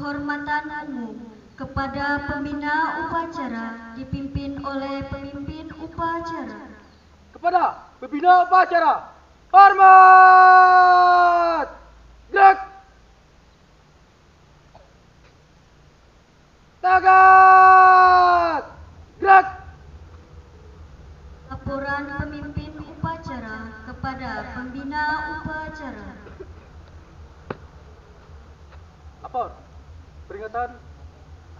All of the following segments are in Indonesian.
penghormatan umum kepada pembina upacara dipimpin oleh pemimpin upacara. Kepada pembina upacara, hormat! Gerak! Tagak! Gerak! Laporan pemimpin upacara kepada pembina upacara. Lapor, peringatan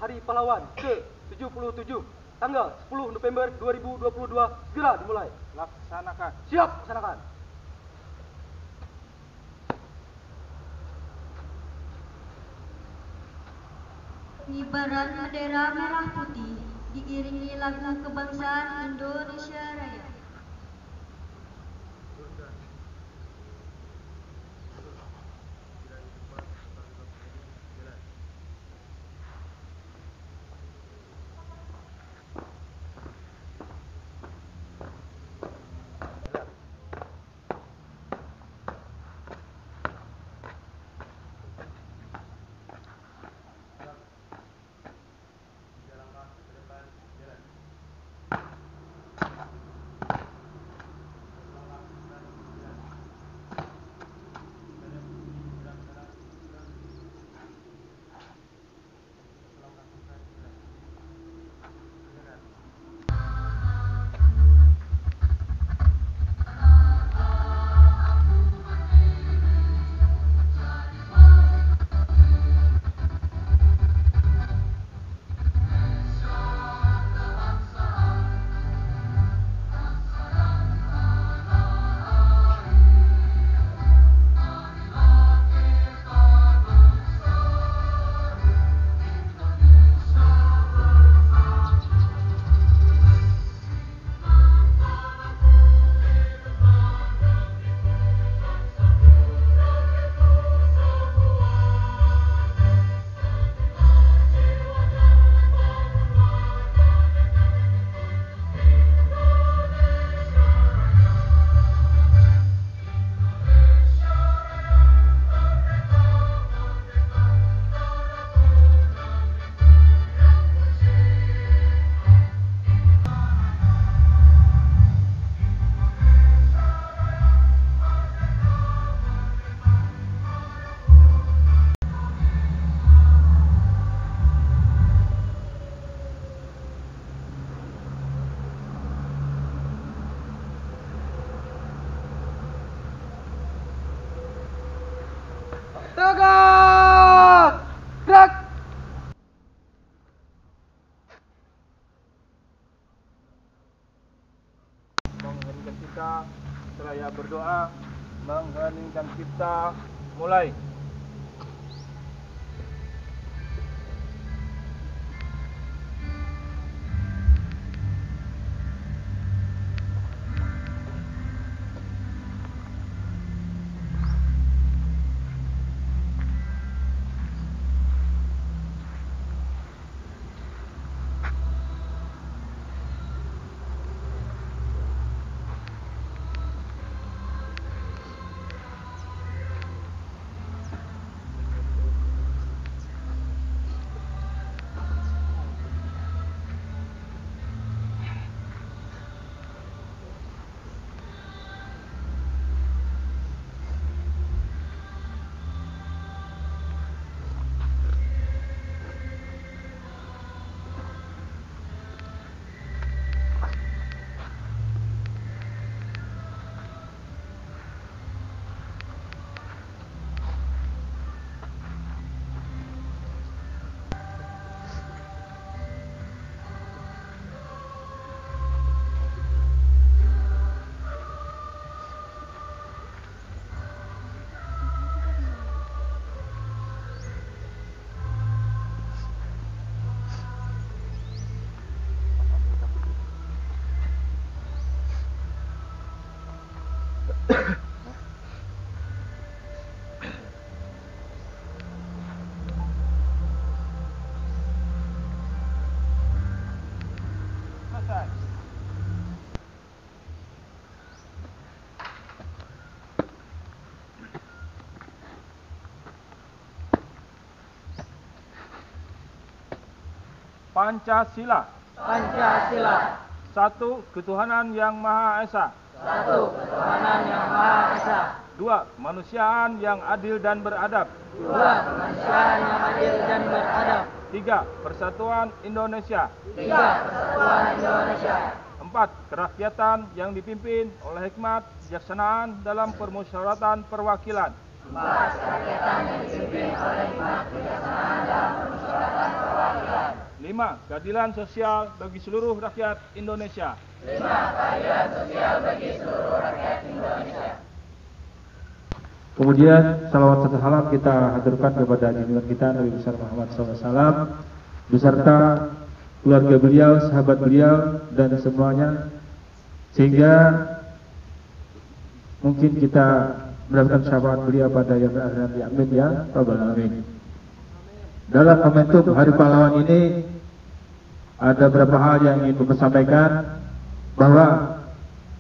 Hari Pahlawan ke-77 tanggal 10 November 2022 segera dimulai. Laksanakan. Siap, laksanakan. Pengibaran bendera merah putih diiringi lagu kebangsaan Indonesia Raya. Tagak! Gerak! Mengheningkan kita, seraya berdoa. Mengheningkan kita, mulai. Selesai. Pancasila. Pancasila. Satu, ketuhanan yang Maha Esa. Satu, ketuhanan yang Maha Esa. Dua, kemanusiaan yang adil dan beradab. Dua, kemanusiaan yang adil dan beradab. Tiga, persatuan Indonesia. Tiga, persatuan Indonesia. Empat, kerakyatan yang dipimpin oleh hikmat, kebijaksanaan dalam permusyawaratan perwakilan. Empat, kerakyatan yang dipimpin oleh hikmat, kebijaksanaan dalam permusyawaratan perwakilan. Lima, keadilan sosial bagi seluruh rakyat Indonesia. Lima, keadilan sosial bagi seluruh rakyat Indonesia. Kemudian salawat serta salam kita haturkan kepada junjungan kita Nabi besar Muhammad SAW beserta keluarga beliau, sahabat beliau dan semuanya, sehingga mungkin kita mendapatkan syafaat beliau pada yang berakhir nanti. Amin ya rabbal alamin. Dalam momentum Hari Pahlawan ini ada beberapa hal yang ingin saya sampaikan, bahwa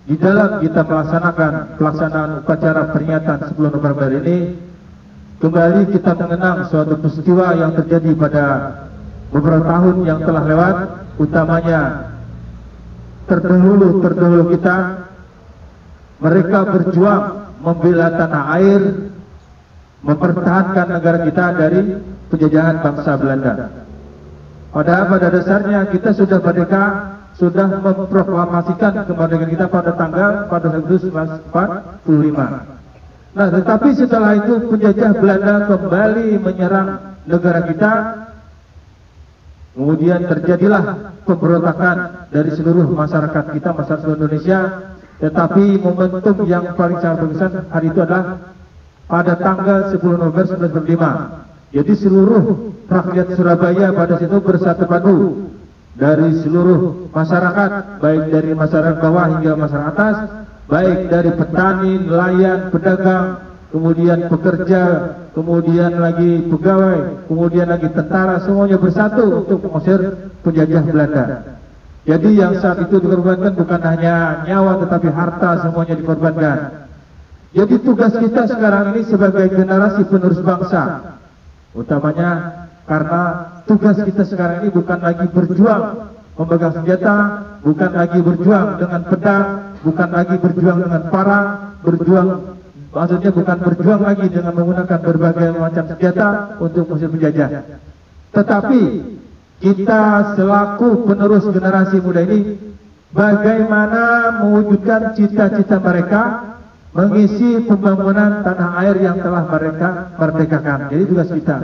di dalam kita melaksanakan pelaksanaan upacara peringatan 10 November ini, kembali kita mengenang suatu peristiwa yang terjadi pada beberapa tahun yang telah lewat, utamanya terdahulu kita, mereka berjuang membela tanah air, mempertahankan negara kita dari penjajahan bangsa Belanda. Padahal pada dasarnya kita sudah merdeka, sudah memproklamasikan kemerdekaan kita pada 1945. Nah, tetapi setelah itu penjajah Belanda kembali menyerang negara kita. Kemudian terjadilah pemberontakan dari seluruh masyarakat kita, masyarakat Indonesia. Tetapi momentum yang paling sangat berkesan hari itu adalah pada tanggal 10 November 1945. Jadi seluruh rakyat Surabaya pada situ bersatu padu, dari seluruh masyarakat, baik dari masyarakat bawah hingga masyarakat atas, baik dari petani, nelayan, pedagang, kemudian pekerja, kemudian lagi pegawai, kemudian lagi tentara, semuanya bersatu untuk mengusir penjajah Belanda. Jadi yang saat itu dikorbankan bukan hanya nyawa tetapi harta, semuanya dikorbankan. Jadi tugas kita sekarang ini sebagai generasi penerus bangsa, utamanya karena tugas kita sekarang ini bukan lagi berjuang memegang senjata, bukan lagi berjuang dengan pedang, bukan lagi berjuang dengan parang, maksudnya bukan berjuang lagi dengan menggunakan berbagai macam senjata untuk mengusir penjajah. Tetapi kita selaku penerus generasi muda ini, bagaimana mewujudkan cita-cita mereka mengisi pembangunan tanah air yang telah mereka merdekakan. Jadi tugas kita.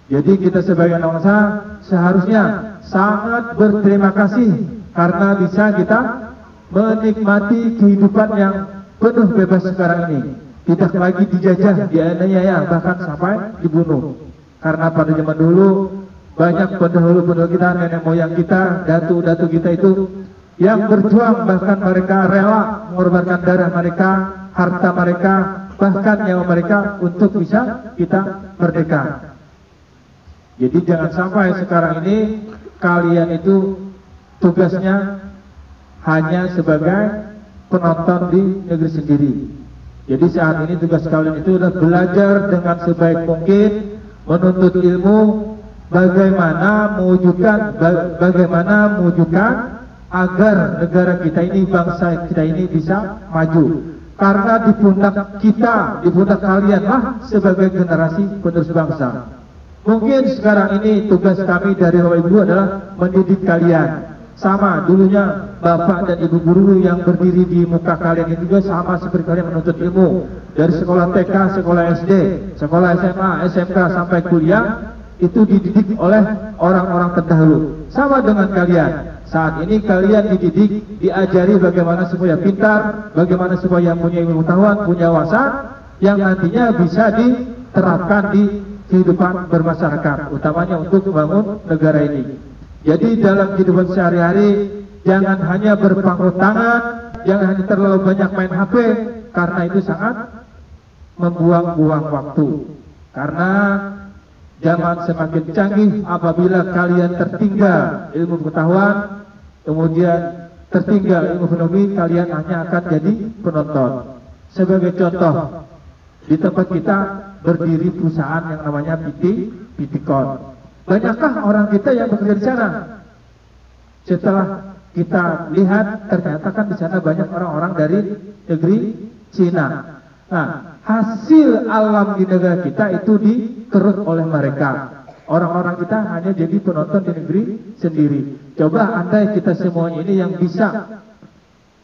Jadi kita sebagai anak bangsa seharusnya sangat berterima kasih karena bisa kita menikmati kehidupan yang penuh bebas sekarang ini. Tidak lagi dijajah, dianiaya, bahkan sampai dibunuh. Karena pada zaman dulu banyak pendahulu-pendahulu kita, nenek moyang kita, datu-datu kita itu yang berjuang, bahkan mereka rela mengorbankan darah mereka, harta mereka, bahkan nyawa mereka untuk bisa kita merdeka. Jadi jangan sampai sekarang ini kalian itu tugasnya hanya sebagai penonton di negeri sendiri. Jadi saat ini tugas kalian itu adalah belajar dengan sebaik mungkin, menuntut ilmu, bagaimana mewujudkan agar negara kita ini, bangsa kita ini bisa maju. Karena di pundak kita, di pundak kalianlah sebagai generasi penerus bangsa. Mungkin sekarang ini tugas kami dari Bapak Ibu adalah mendidik kalian. Sama dulunya Bapak dan Ibu guru yang berdiri di muka kalian itu juga sama seperti kalian menuntut ilmu. Dari sekolah TK, sekolah SD, sekolah SMA, SMK sampai kuliah, itu dididik oleh orang-orang terdahulu. Sama dengan kalian. Saat ini kalian dididik, diajari bagaimana supaya pintar, bagaimana supaya punya ilmu pengetahuan, punya wawasan yang nantinya bisa diterapkan di kehidupan bermasyarakat, utamanya untuk membangun negara ini. Jadi dalam kehidupan sehari-hari jangan hanya berpangku tangan, jangan hanya terlalu banyak main HP, karena itu sangat membuang-buang waktu. Karena zaman semakin canggih, apabila kalian tertinggal ilmu pengetahuan, kemudian tertinggal ilmu ekonomi, kalian hanya akan jadi penonton. Sebagai contoh, di tempat kita berdiri perusahaan yang namanya PT Corp. banyakkah orang kita yang bekerja di sana? Setelah kita lihat, ternyata kan di sana banyak orang-orang dari negeri Cina. Nah, hasil alam di negara kita itu dikeruk oleh mereka. Orang-orang kita hanya jadi penonton di negeri sendiri. Coba andai kita semua ini yang bisa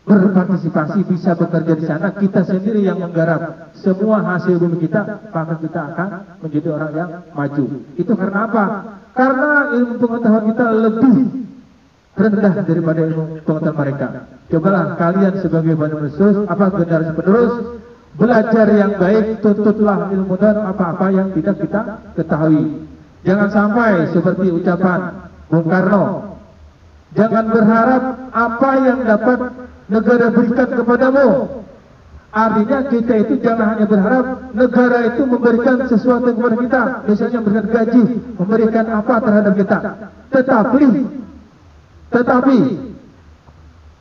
berpartisipasi, bisa bekerja di sana, kita sendiri yang menggarap semua hasil bumi kita, maka kita akan menjadi orang yang maju. Itu karena apa? Karena ilmu pengetahuan kita lebih rendah daripada ilmu pengetahuan mereka. Cobalah kalian sebagai generasi penerus, belajar yang baik, tuntutlah ilmu dan apa-apa yang tidak kita ketahui. Jangan sampai seperti ucapan Bung Karno, jangan berharap apa yang dapat negara berikan kepadamu. Artinya kita itu jangan hanya berharap negara itu memberikan sesuatu kepada kita, misalnya memberikan gaji, memberikan apa terhadap kita. Tetapi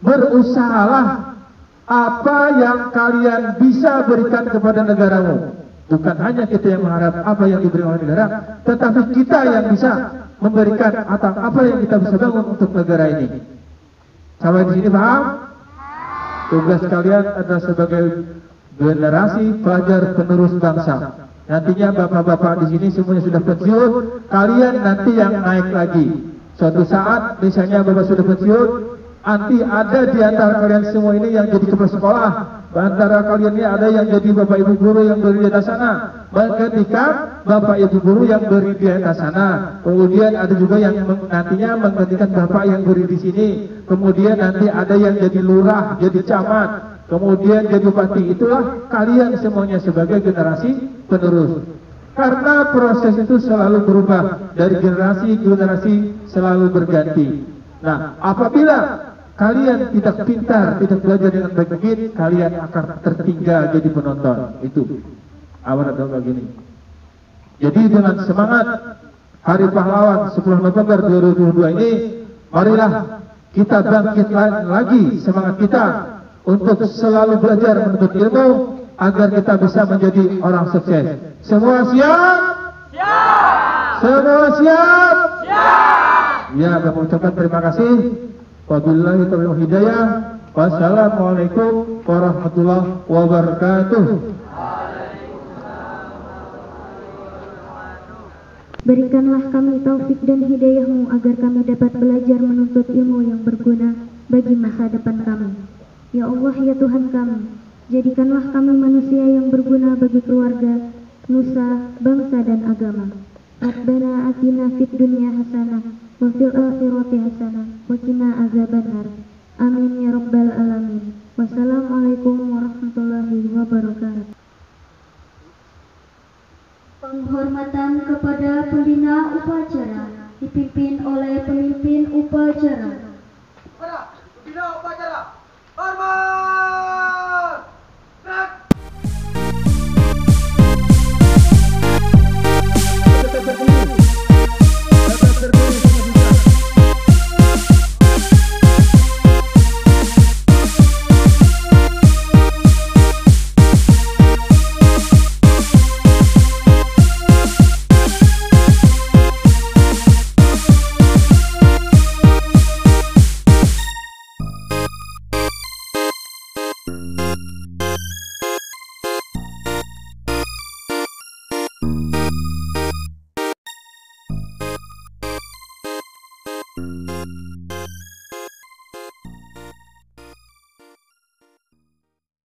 berusahalah apa yang kalian bisa berikan kepada negaramu. Bukan hanya kita yang mengharap apa yang diberi oleh negara, tetapi kita yang bisa memberikan atau apa yang kita bisa bangun untuk negara ini. Sampai di sini paham? Tugas kalian adalah sebagai generasi pelajar penerus bangsa. Nantinya bapak-bapak di sini semuanya sudah pensiun, kalian nanti yang naik lagi. Suatu saat misalnya bapak sudah pensiun, nanti ada di antara kalian semua ini yang jadi kepala sekolah. Antara kalian ini ada yang jadi bapak ibu guru yang beri di atas sana. Ketika bapak ibu guru yang beri di atas sana, kemudian ada juga yang nantinya menggantikan bapak yang beri di sini. Kemudian nanti ada yang jadi lurah, jadi camat, kemudian jadi bupati. Itulah kalian semuanya sebagai generasi penerus. Karena proses itu selalu berubah, dari generasi ke generasi selalu berganti. Nah, apabila kalian tidak pintar, tidak belajar dengan baik, kalian akan tertinggal jadi penonton. Itu awal atau begini. Jadi dengan semangat Hari Pahlawan 10 November 2022 ini, marilah kita bangkit lagi semangat kita untuk selalu belajar menuntut ilmu agar kita bisa menjadi orang sukses. Semua siap? Siap! Semua siap? Siap! Ya, kami ucapkan terima kasih. Wabillahi taufiq wal hidayah. Wassalamualaikum warahmatullahi wabarakatuh. Berikanlah kami taufik dan hidayah-Mu agar kami dapat belajar menuntut ilmu yang berguna bagi masa depan kami. Ya Allah, ya Tuhan kami, jadikanlah kami manusia yang berguna bagi keluarga, nusa, bangsa dan agama. Rabbana atina fid dunya hasanah wa fil akhirati hasanah wa qina azabannar. Amin ya rabbal alamin. Wassalamualaikum warahmatullahi wabarakatuh. Penghormatan kepada pembina upacara dipimpin oleh pemimpin upacara. Para pembina upacara, hormat! Thank